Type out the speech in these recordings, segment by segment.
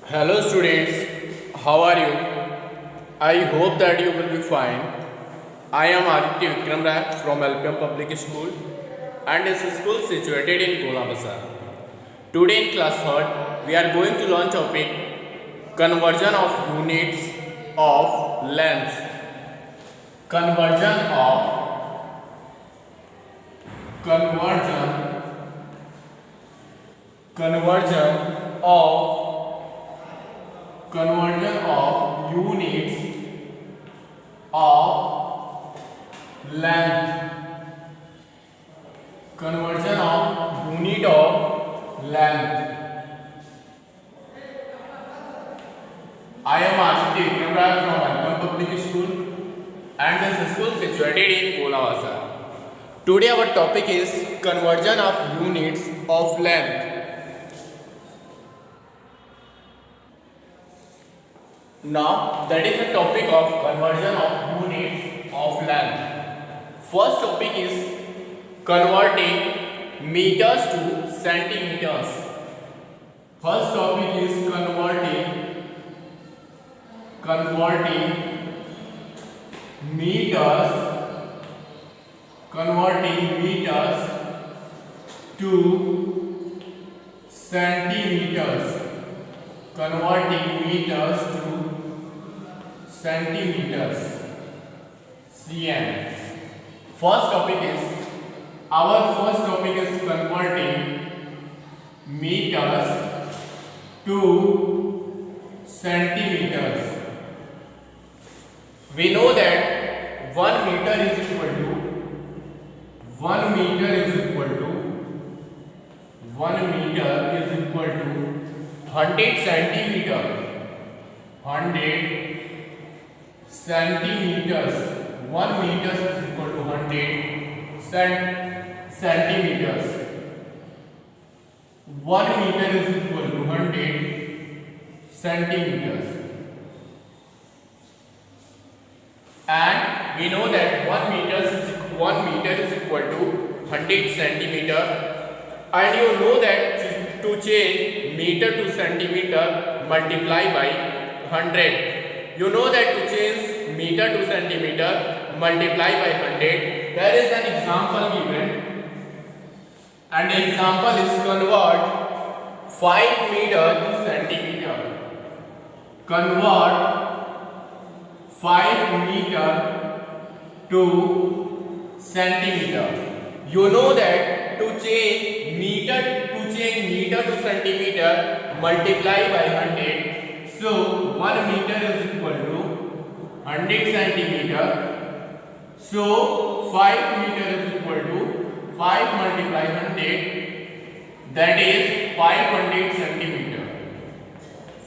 Hello students, how are you? I hope that you will be fine. I am Aditya Vikram Rai from LPM Public School and this school situated in Kolabasar. Today in class 3rd, we are going to learn topic conversion of units of length. Conversion of conversion conversion of conversion of units of length. Conversion of unit of length. I am Aditya Vikram Rai from Alpam Public School and this school situated in Kolabasar. Today our topic is conversion of units of length. Now that is the topic of conversion of units of length. First topic is converting meters to centimeters. First topic is converting meters to centimeters. Converting meters to centimeters, cm. First topic is converting meters to centimeters. We know that 1 meter is equal to 100 centimeter. 100 centimeters. 1 meter is equal to 100 centimeters. 1 meter is equal to 100 centimeters. And we know that 1 meter is equal to 100 centimeter. And you know that to change meter to centimeter, multiply by 100. You know that to change meter to centimeter, multiply by 100. There is an example given, and the example is convert 5 meter to centimeter. Convert 5 meter to centimeter. You know that to change meter to centimeter, multiply by 100. So 1 meter is equal to 100 centimeter. So 5 meter is equal to 5 multiply 100. That is 500 centimeter.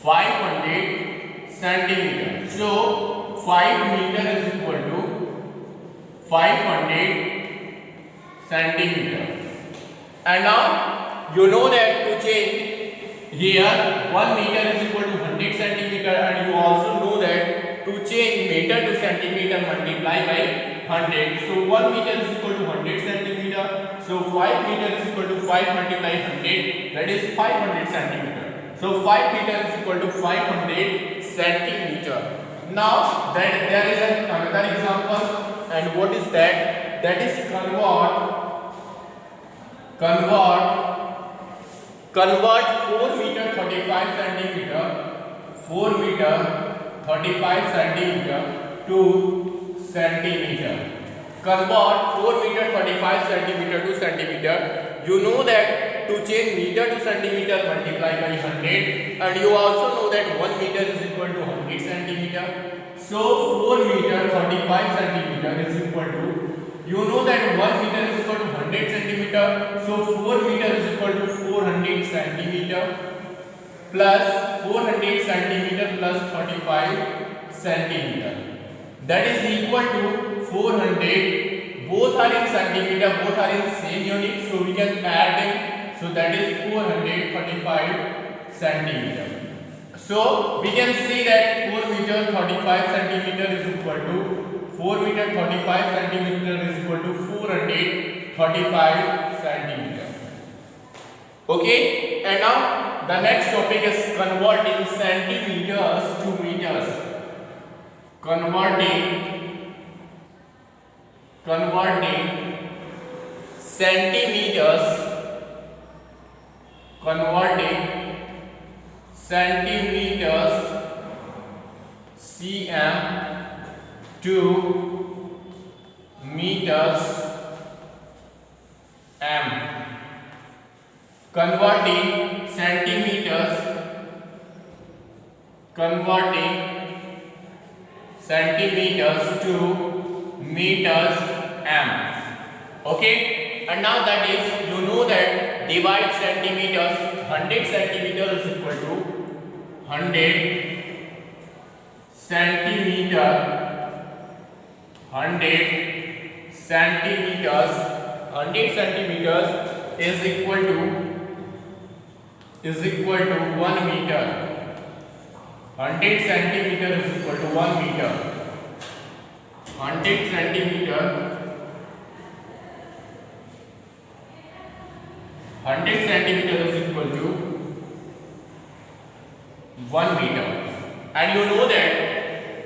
500 centimeter. So 5 meter is equal to 500 centimeter. And now you know that to change here 1 meter is equal to 100 centimeter, and you also know that to change meter to centimeter, multiply by 100. So 1 meter is equal to 100 centimeter. So 5 meter is equal to 5 multiply 100, that is 500 centimeter. So 5 meter is equal to 500 centimeter. Now that there is another example, and what is that? That is convert 4 meter 35 centimeter, 4 meter 35 centimeter to centimeter. Convert 4 meter 35 centimeter to centimeter. You know that to change meter to centimeter, multiply by 100, and you also know that 1 meter is equal to 100 centimeter. So 4 meter 35 centimeter is equal to, you know that 1 meter is equal to 100 centimeter. So 4 meter is equal to 400 centimeter plus 400 centimeter plus 35 centimeter. That is equal to 400. Both are in centimeter, both are in same unit, so we can add them. So that is 435 centimeter. So we can see that 4 meter 35 centimeter is equal to 4 meter 35 centimeter is equal to 435 centimeter. Okay, and now the next topic is converting centimeters to meters. Converting centimeters cm to meters m. Converting centimeters to meters m. Okay, and now that is, you know that divide centimeters, 100 centimeters is equal to 100 centimeter, 100 centimeters is equal to 1 meter. 100 centimeter is equal to 1 meter. 100 centimeter is equal to 1 meter. And you know that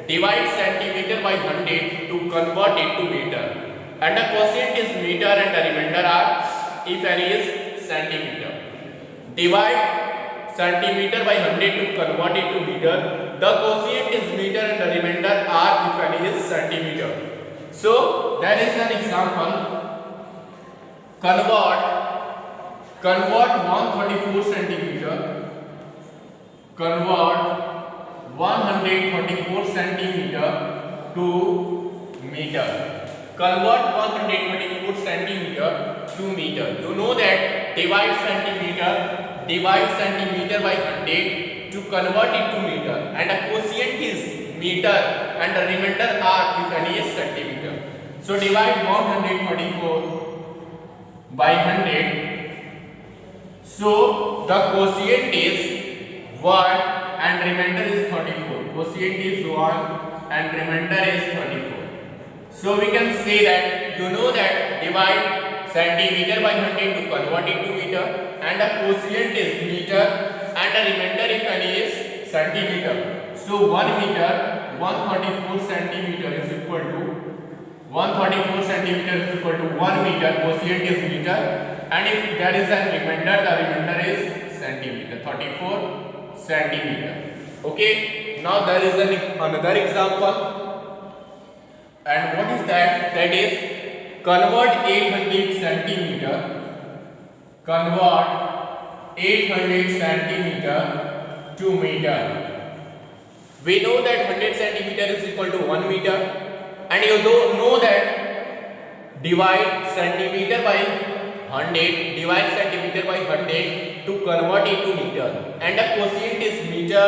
divide centimeter by 100 to convert it to meter. And the quotient is meter and the remainder are, if any, is centimeter. Divide centimeter by 100 to convert it to meter. The quotient is meter and the remainder are, if any, is centimeter. So there is an example. Convert 134 centimeter. Convert 134 centimeter to meter. Convert 124 centimeter to meter. You know that divide centimeter by 100 to convert it to meter, and the quotient is meter and the remainder are, if any, is centimeter. So divide 124 by 100. So the quotient is 1 and remainder is 34. Quotient is 1 and remainder is 34. So we can say that, you know that divide centimeter by 100 to convert it to meter, and the quotient is meter and the remainder, if any, is centimeter. So 1 meter, 134 centimeter is equal to 1 meter. Quotient is meter, and if there is a remainder, the remainder is centimeter. 34 centimeter. Okay. Now there is another example. And what is that? That is, convert 800 centimeter. Convert 800 centimeter to meter. We know that 100 centimeter is equal to 1 meter, and you know that divide centimeter by 100. Divide centimeter by 100 to convert it to meter, and the quotient is meter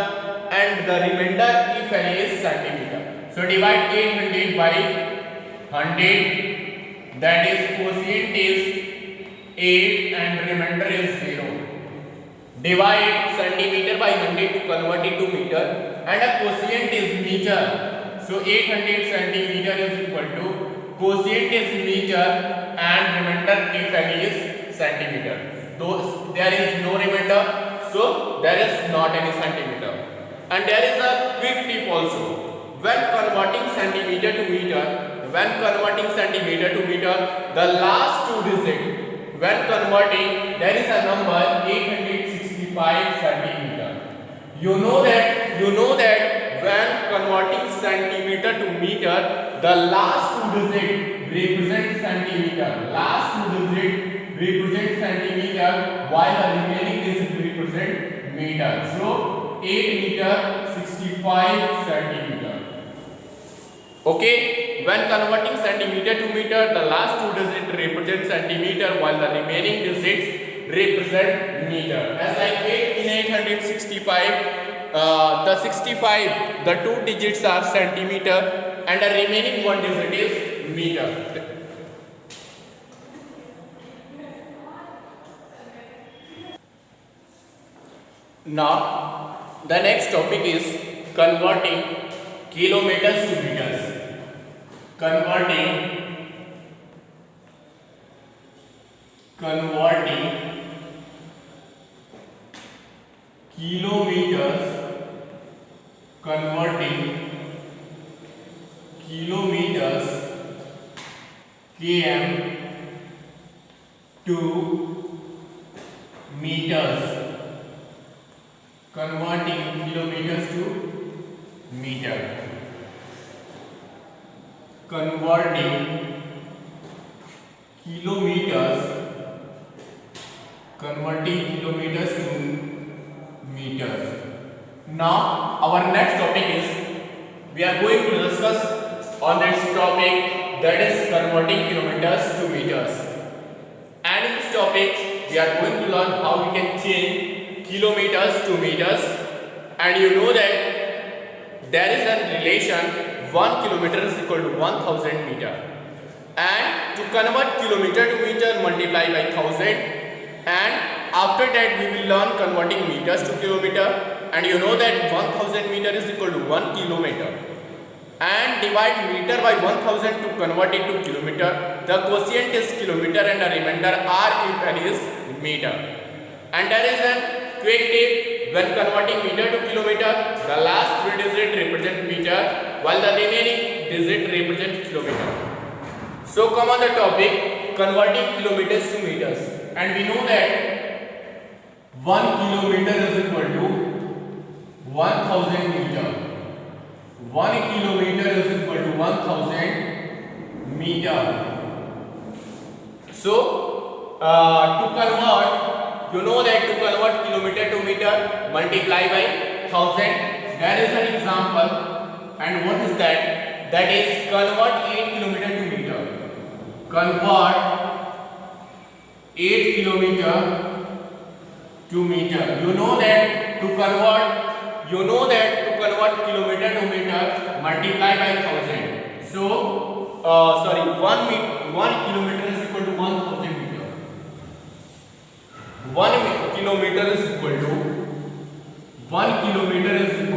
and the remainder, if any, is centimeter. So divide 800 by 100, that is quotient is 8 and remainder is 0. Divide centimeter by 100 to convert it to meter, and the quotient is meter. So 800 centimeter is equal to, quotient is meter and remainder, if any, is centimeter. Though there is no remainder, so there is not any centimeter. And there is a quick tip also. When converting centimeter to meter, the last two digits, when converting, there is a number 865 centimeter. You know that when converting centimeter to meter, the last two digits represent centimeter. Last two digits represent centimeter, while the remaining digits represent meter. So 8 meter 65 centimeter. Okay, when converting centimeter to meter, the last two digits represent centimeter, while the remaining digits represent meter. As like 8 in 865, the two digits are centimeter and the remaining one digit is meter. Now the next topic is converting kilometers to meters. Converting kilometers, converting kilometers km to meters, converting kilometers to meter, converting kilometers to meters. Now our next topic is, we are going to discuss on this topic, that is converting kilometers to meters. And in this topic we are going to learn how we can change kilometers to meters. And you know that there is a relation 1 kilometer is equal to 1000 meter. And to convert kilometer to meter, multiply by 1000. And after that we will learn converting meters to kilometer. And you know that 1000 meter is equal to 1 kilometer. And divide meter by 1000 to convert it to kilometer. The quotient is kilometer and the remainder r if n is meter. And there is a quick tip: when converting meter to kilometer, the last 3 digit represent meter while the remaining digit represent kilometer. So come on the topic, converting kilometers to meters. And we know that 1 kilometer is equal to 1000 meter. 1 kilometer is equal to 1000 meter. So to convert, you know that to convert kilometer to meter, multiply by 1000. There is an example, and what is that? That is convert 8 kilometer to meter. Convert 8 kilometer to meter. You know that to convert kilometer to meter, multiply by 1000. So 1 kilometer is equal to 1000 meter. 1 kilometer is equal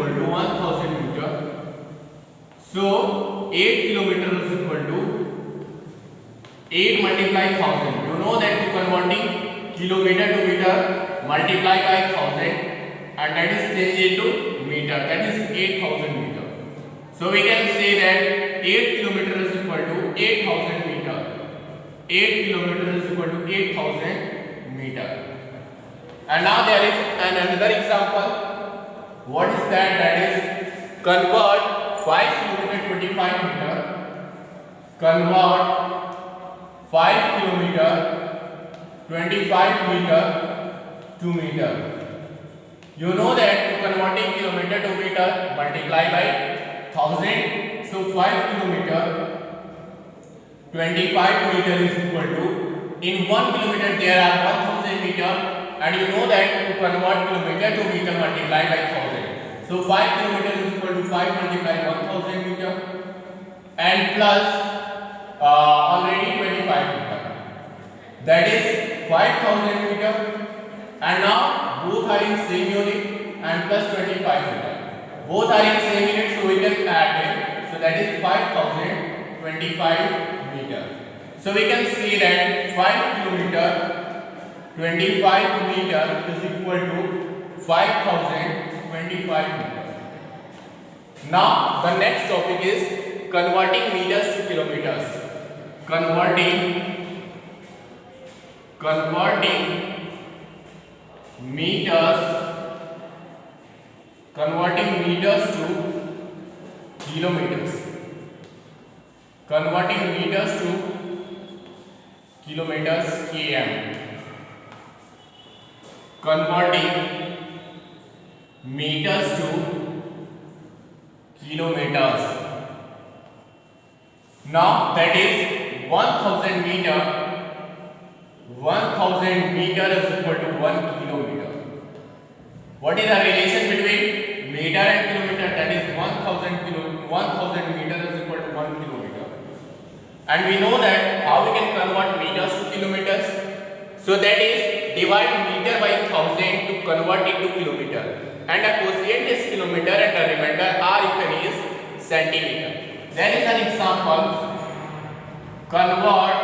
to 1000 meter. So 8 kilometer is equal to 8 multiply 1000. You know that to converting kilometer to meter, multiply by 1000, and that is changed into meter. That is 8000 meter. So we can say that 8 kilometer is equal to 8000 meter. 8 kilometer is equal to 8000 meter. And now there is another example. What is that? That is convert 5 kilometer 25 meter. Convert 5 kilometer 25 meter to meter. You know that to converting kilometer to meter, multiply by 1000. So 5 kilometer 25 meter is equal to, in 1 kilometer there are 1000 meter, and you know that to convert kilometer to meter, multiply by 1000. So 5 kilometer is equal to 5 multiply 1000 meter, and plus already 25 meter. That is 5000 meter. And now both are in same unit, and plus 25 meter. Both are in same unit, so we can add them. So that is 5025 meter. So we can see that 5 kilometer 25 meter is equal to 5025 meter. Now the next topic is converting meters to kilometers. Converting meters to kilometers. Converting meters to kilometers, km. Converting meters to kilometers. Now that is 1000 meter. 1000 meter is equal to 1 kilometer. What is the relation between meter and kilometer? That is 1000 meter is equal to 1 kilometer. And we know that how we can convert meters to kilometers. So that is divide meter by 1000 to convert it to kilometer. And the quotient is kilometer and the remainder r if any is centimeter. There is an example. Convert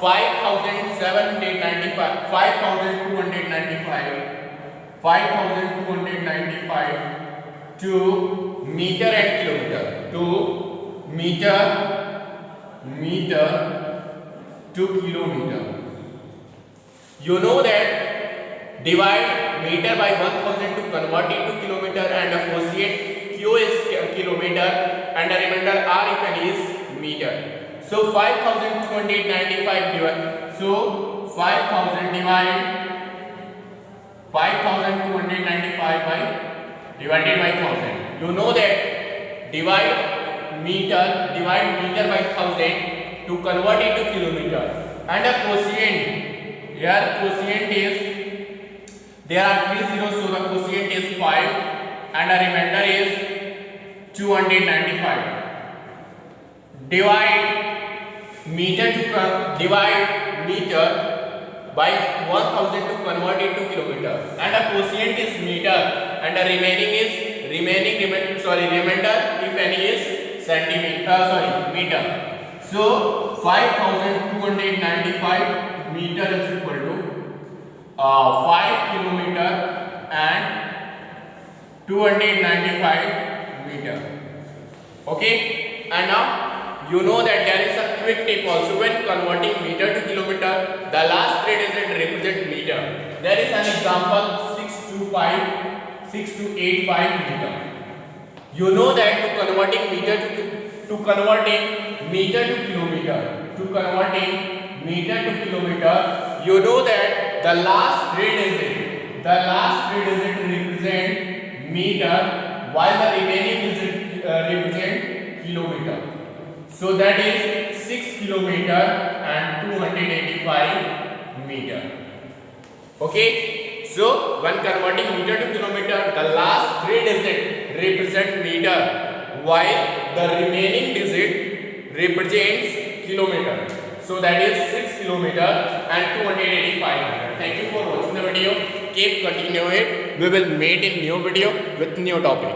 5295 5295 to meter and kilometer. To meter to kilometer. You know that divide meter by 1000 to convert it to kilometer, and the quotient q is kilometer and the remainder r if any is meter. So 5295 divide, so 5000 divide 5295 by divided by 1000. You know that divide meter by 1000 to convert it to kilometer, and the quotient here, quotient is, there are 3 zeros, so the quotient is 5 and the remainder is 295. Divide meter by 1000 to convert it to kilometer, and the quotient is meter and the remainder if any is meter. So 5295 meter is equal to 5 kilometer and 295 meter. Okay, and now you know that there is a quick tip also. When converting meter to kilometer, the last 3 digit represent meter. There is an example 6285 meter. You know that to converting meter to kilometer, you know that the last 3 digit represent meter, while the remaining digit represent kilometer. So that is 6 kilometer and 285 meter. Okay, so when converting meter to kilometer, the last 3 digit represent meter, while the remaining digit represents kilometer. So that is 6 kilometer and 285 meter. Thank you for watching the video. Keep continuing it. We will meet in new video with new topic.